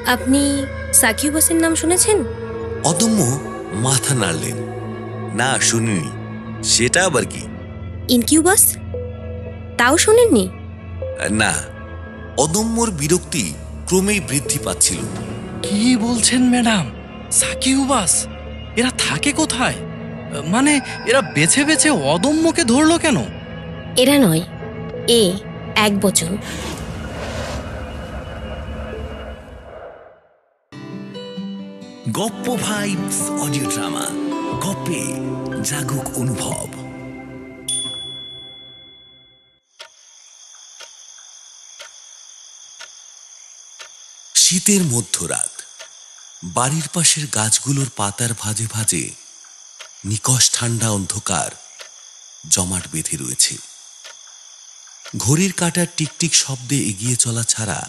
আপনি সাকিউবাসের নাম শুনেছেন? অদম্য মাথা নাড়লেন। না, শুনিনি। সেটা আবার কি? ইনকিউবাস? তাও শোনেননি? না। অদম্যর বিরক্তি ক্রমেই বৃদ্ধি পাচ্ছিল। কি বলছেন ম্যাডাম? সাকিউবাস? এরা থাকে কোথায়? মানে এরা বেছে বেছে অদম্যকে ধরলো কেন? এরা নয়, এক বচন। গপ্প ভাইবস অডিও ড্রামা, গপ্পে জাগুক অনুভব। শীতের মধ্যরাত। বাড়ির পাশের গাছগুলোর পাতার ভাঁজে ভাঁজে নিকষ ঠান্ডা অন্ধকার জমাট বেঁধে রয়েছে। ঘড়ির কাঁটার টিকটিক শব্দে এগিয়ে চলা ছাড়া